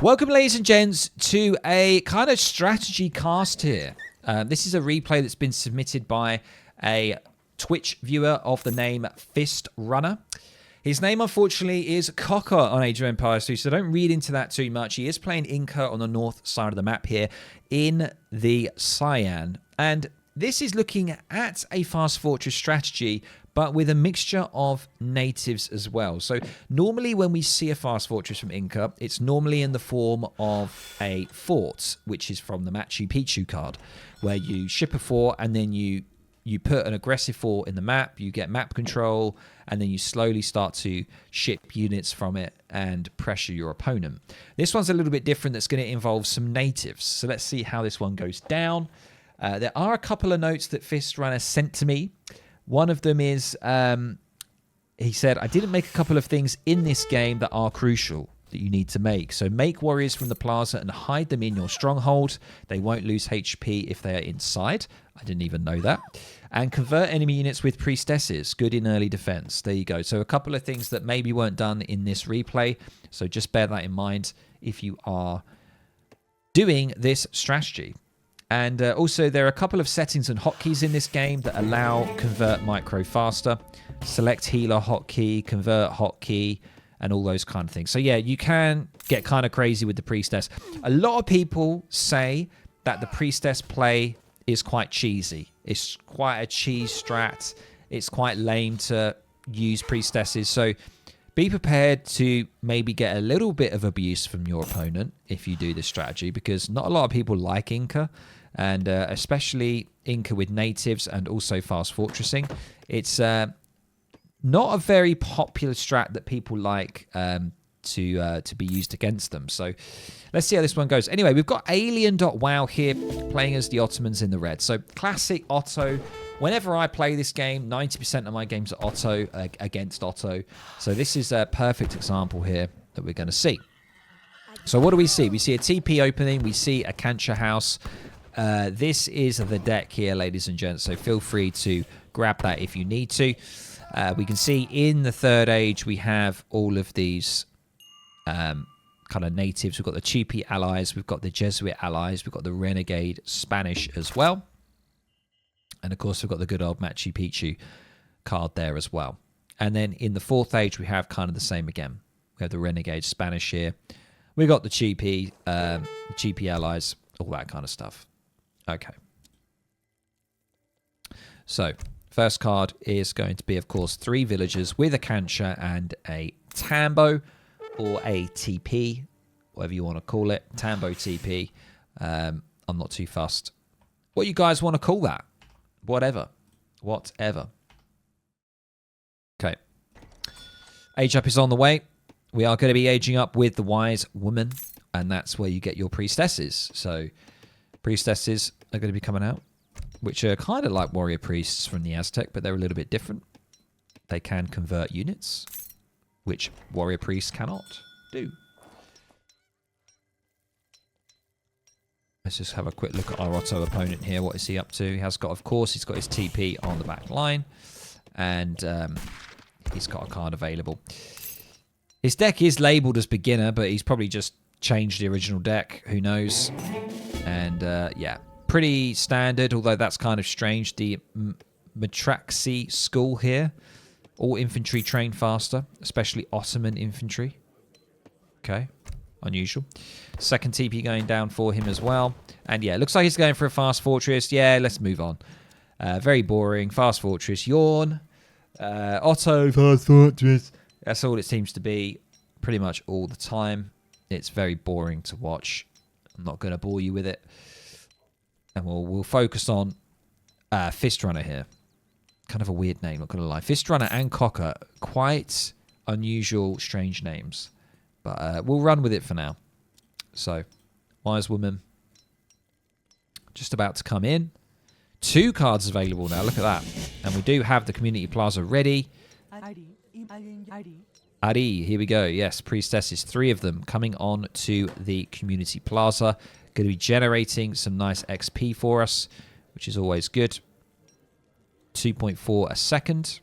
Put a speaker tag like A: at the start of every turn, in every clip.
A: Welcome, ladies and gents, to a kind of strategy cast here. This is a replay that's been submitted by a Twitch viewer of the name Fist Runner. His name, unfortunately, is Cocker on Age of Empires 2, so don't read into that too much. He is playing Inca on the north side of the map here in the Cyan. And this is looking at a fast fortress strategy, but with a mixture of natives as well. So normally when we see a fast fortress from Inca, it's normally in the form of a fort, which is from the Machu Picchu card, where you ship a fort and then you put an aggressive fort in the map, you get map control, and then you slowly start to ship units from it and pressure your opponent. This one's a little bit different. That's going to involve some natives. So let's see how this one goes down. There are a couple of notes that Fist Runner sent to me. One of them is, he said, I didn't make a couple of things in this game that are crucial that you need to make. So make warriors from the plaza and hide them in your stronghold. They won't lose HP if they are inside. I didn't even know that. And convert enemy units with priestesses. Good in early defense. There you go. So a couple of things that maybe weren't done in this replay. So just bear that in mind if you are doing this strategy. And also, there are a couple of settings and hotkeys in this game that allow convert micro faster, select healer hotkey, convert hotkey, and all those kind of things. So yeah, you can get kind of crazy with the priestess. A lot of people say that the priestess play is quite cheesy. It's quite a cheese strat. It's quite lame to use priestesses. So be prepared to maybe get a little bit of abuse from your opponent if you do this strategy, because not a lot of people like Inca, and especially Inca with natives and also fast fortressing. It's not a very popular strat that people like to be used against them. So let's see how this one goes. Anyway, we've got Alien.wow here playing as the Ottomans in the red. So classic Otto. Whenever I play this game, 90% of my games are Otto against Otto. So this is a perfect example here that we're going to see. So what do we see? We see a TP opening. We see a Cancha house. This is the deck here, ladies and gents. So feel free to grab that if you need to. We can see in the third age, we have all of these kind of natives. We've got the Chipi allies. We've got the Jesuit allies. We've got the Renegade Spanish as well. And, of course, we've got the good old Machu Picchu card there as well. And then in the fourth age, we have kind of the same again. We have the Renegade Spanish here. We've got the Chipi allies, all that kind of stuff. Okay. So, first card is going to be, of course, 3 villagers with a Cancha and a Tambo, or a TP, whatever you want to call it. Tambo TP. I'm not too fussed. What you guys want to call that? Whatever. Okay. Age up is on the way. We are going to be aging up with the Wise Woman, and that's where you get your priestesses. So priestesses are going to be coming out, which are kind of like warrior priests from the Aztec, but they're a little bit different. They can convert units, which warrior priests cannot do. Let's just have a quick look at our Otto opponent here. What is he up to? He has got, of course, he's got his TP on the back line. And he's got a card available. His deck is labelled as beginner, but he's probably just changed the original deck. Who knows? And yeah, pretty standard, although that's kind of strange. The Matraxi school here. All infantry train faster, especially Ottoman infantry. Okay. Unusual. Second TP going down for him as well. And yeah, looks like he's going for a fast fortress. Yeah, let's move on. Very boring. Fast fortress. Yawn. Otto. Fast fortress. That's all it seems to be pretty much all the time. It's very boring to watch. I'm not going to bore you with it. And we'll focus on Fist Runner here. Kind of a weird name, not going to lie. Fist Runner and Cocker. Quite unusual, strange names. But we'll run with it for now. So, Wise Woman. Just about to come in. 2 cards available now. Look at that. And we do have the Community Plaza ready. Ari, here we go. Yes, Priestesses. 3 of them coming on to the Community Plaza. Going to be generating some nice XP for us, which is always good. 2.4 a second.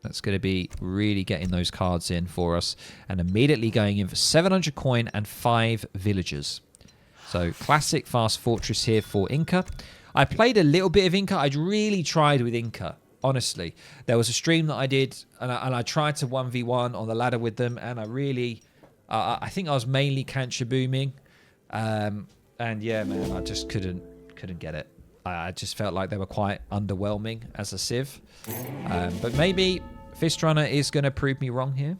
A: That's going to be really getting those cards in for us. And immediately going in for 700 coin and 5 villagers. So classic fast fortress here for Inca. I played a little bit of Inca. I'd really tried with Inca, honestly. There was a stream that I did, and I tried to 1v1 on the ladder with them, and I really... I think I was mainly cancer booming. And yeah, man, I just couldn't get it. I just felt like they were quite underwhelming as a civ. But maybe Fist Runner is going to prove me wrong here.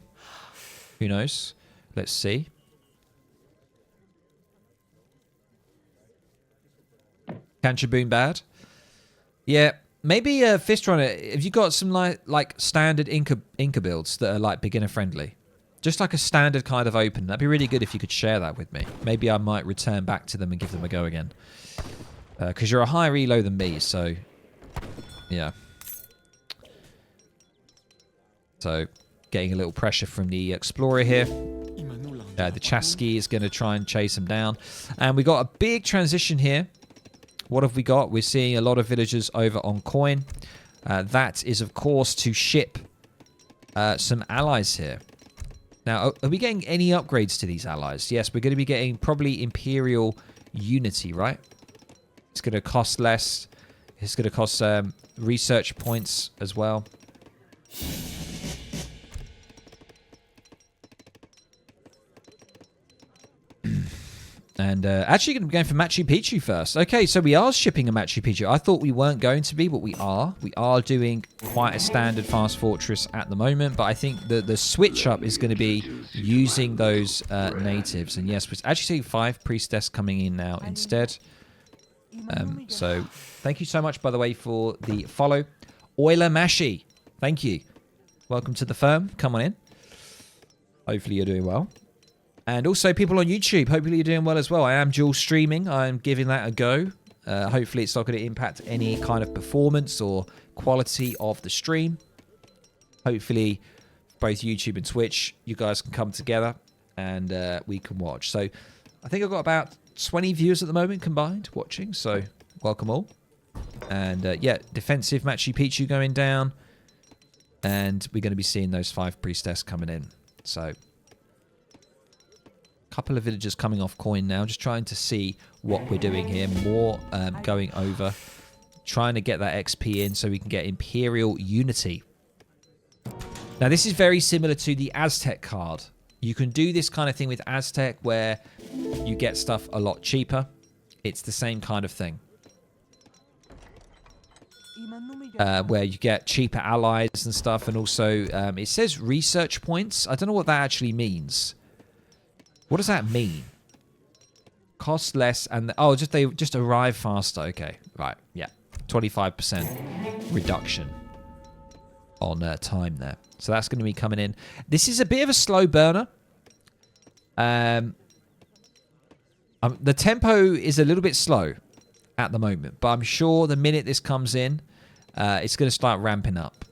A: Who knows? Let's see. Cancer boom bad. Yeah, maybe Fist Runner. Have you got some like standard Inca builds that are like beginner friendly? Just like a standard kind of open. That'd be really good if you could share that with me. Maybe I might return back to them and give them a go again. Because you're a higher elo than me, so... Yeah. So, getting a little pressure from the Explorer here. The Chasqui is going to try and chase him down. And we got a big transition here. What have we got? We're seeing a lot of villagers over on coin. That is, of course, to ship some allies here. Now, are we getting any upgrades to these allies? Yes, we're going to be getting probably Imperial Unity, right? It's going to cost less. It's going to cost research points as well. And actually going to be going for Machu Picchu first. Okay, so we are shipping a Machu Picchu. I thought we weren't going to be, but we are. We are doing quite a standard fast fortress at the moment. But I think the switch up is going to be using those natives. And yes, we're actually seeing 5 priestess coming in now instead. So thank you so much, by the way, for the follow. Euler Mashi, thank you. Welcome to the firm. Come on in. Hopefully you're doing well. And also people on YouTube, hopefully you're doing well as well. I am dual streaming. I'm giving that a go. Hopefully it's not going to impact any kind of performance or quality of the stream. Hopefully both YouTube and Twitch, you guys can come together and we can watch. So I think I've got about 20 viewers at the moment combined watching. So welcome all. And yeah, defensive Machu Picchu going down. And we're going to be seeing those 5 priestess coming in. So... couple of villagers coming off coin now, just trying to see what we're doing here. More going over, trying to get that XP in so we can get Imperial Unity. Now this is very similar to the Aztec card. You can do this kind of thing with Aztec where you get stuff a lot cheaper. It's the same kind of thing. Where you get cheaper allies and stuff, and also it says research points. I don't know what that actually means. What does that mean? Cost less and... oh, they just arrive faster. Okay, right, yeah. 25% reduction on time there. So that's going to be coming in. This is a bit of a slow burner. The tempo is a little bit slow at the moment, but I'm sure the minute this comes in, it's going to start ramping up.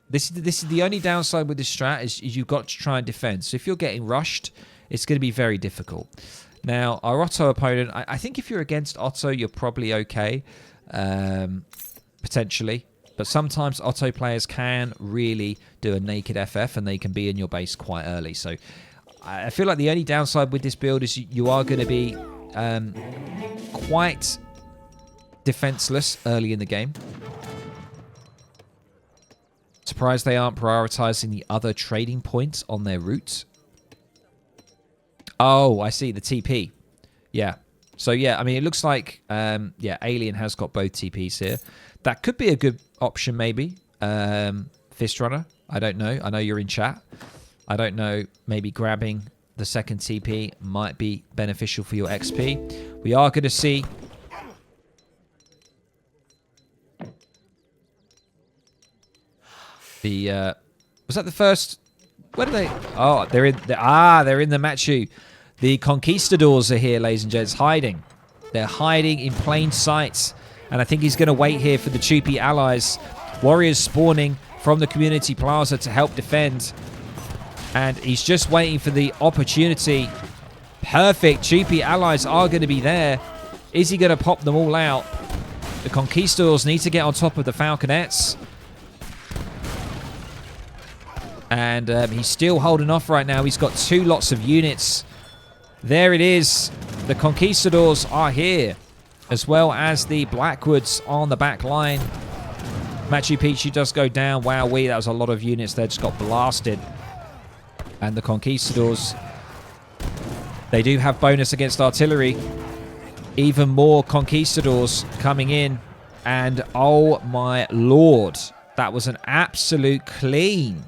A: This is the only downside with this strat is you've got to try and defend. So if you're getting rushed... it's going to be very difficult. Now, our Otto opponent, I think if you're against Otto, you're probably okay, potentially. But sometimes Otto players can really do a naked FF and they can be in your base quite early. So I feel like the only downside with this build is you are going to be quite defenseless early in the game. Surprised they aren't prioritizing the other trading points on their route. Oh, I see. The TP. Yeah. So, yeah, I mean, it looks like, yeah, Alien has got both TPs here. That could be a good option, maybe. Fist Runner. I don't know. I know you're in chat. I don't know. Maybe grabbing the second TP might be beneficial for your XP. We are going to see... the, was that the first... where are they? Oh, they're in the Machu. The conquistadors are here, ladies and gents, hiding. They're hiding in plain sight. And I think he's going to wait here for the Chupi allies. Warriors spawning from the community plaza to help defend. And he's just waiting for the opportunity. Perfect. Chupi allies are going to be there. Is he going to pop them all out? The conquistadors need to get on top of the falconets. And he's still holding off right now. He's got 2 lots of units. There it is. The Conquistadors are here, as well as the Blackwoods on the back line. Machu Picchu does go down. Wowee, that was a lot of units there. Just got blasted. And the Conquistadors, they do have bonus against artillery. Even more Conquistadors coming in. And oh my lord, that was an absolute clean.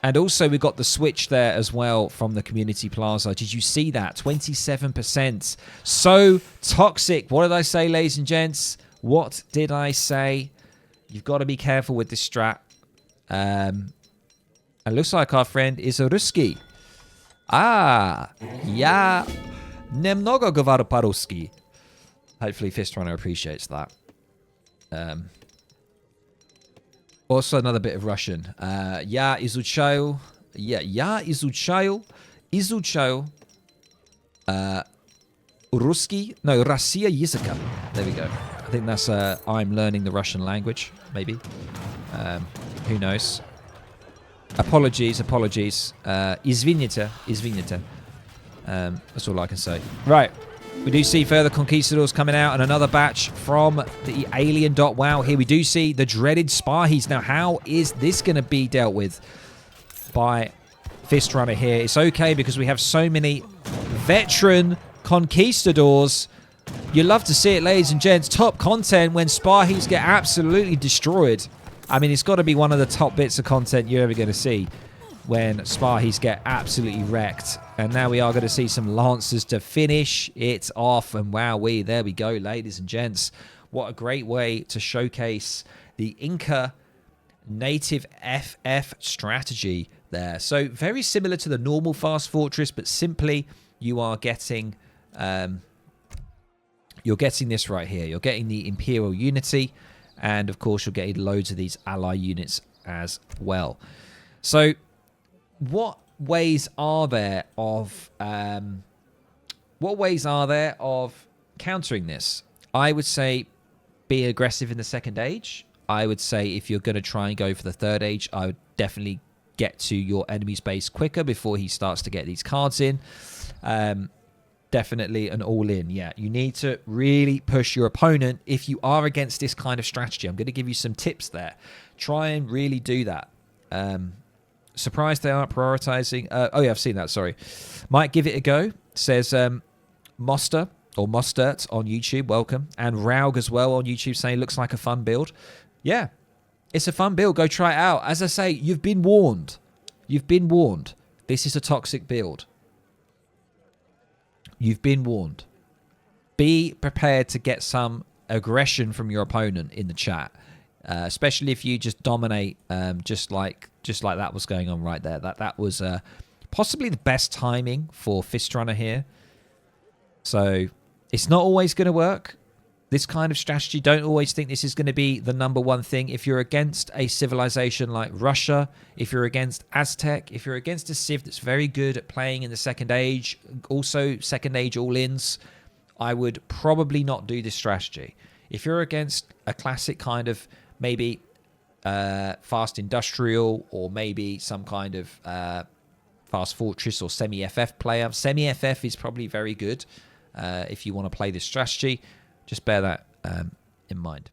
A: And also we got the switch there as well from the community plaza. Did you see that? 27%. So toxic. What did I say, ladies and gents? What did I say? You've got to be careful with this strat. It looks like our friend is a Ruski. Ah, yeah. Немного говорю по-русски. Hopefully Fistrunner appreciates that. Also another bit of Russian. Я изучаю. Я изучаю. Русский. No, Россия языка. There we go. I think that's I'm learning the Russian language, maybe. Who knows? Apologies. Извините. That's all I can say. Right. We do see further Conquistadors coming out and another batch from the alien dot. Wow, here we do see the dreaded Spahis. Now, how is this going to be dealt with by Fistrunner here? It's okay because we have so many veteran Conquistadors. You love to see it, ladies and gents. Top content when Spahis get absolutely destroyed. I mean, it's got to be one of the top bits of content you're ever going to see when Spahis get absolutely wrecked. And now we are going to see some Lancers to finish it off. And wowee, there we go, ladies and gents. What a great way to showcase the Inca native FF strategy there. So very similar to the normal Fast Fortress, but simply you are getting... you're getting this right here. You're getting the Imperial Unity. And, of course, you're getting loads of these ally units as well. So... what ways are there of countering this? I would say be aggressive in the second age. I would say if you're going to try and go for the third age, I would definitely get to your enemy's base quicker before he starts to get these cards in. Definitely an all-in. Yeah, you need to really push your opponent if you are against this kind of strategy. I'm going to give you some tips there. Try and really do that. Surprised they aren't prioritizing. Oh, yeah, I've seen that. Sorry. Might give it a go. Says Moster or Mostert on YouTube. Welcome. And Raug as well on YouTube saying looks like a fun build. Yeah, it's a fun build. Go try it out. As I say, you've been warned. You've been warned. This is a toxic build. You've been warned. Be prepared to get some aggression from your opponent in the chat. Especially if you just dominate, just like that was going on right there. That was possibly the best timing for Fistrunner here. So it's not always going to work. This kind of strategy, don't always think this is going to be the #1 thing. If you're against a civilization like Russia, if you're against Aztec, if you're against a civ that's very good at playing in the second age, also second age all-ins, I would probably not do this strategy. If you're against a classic kind of maybe fast industrial or maybe some kind of fast fortress or semi-FF player. Semi-FF is probably very good if you want to play this strategy. Just bear that in mind.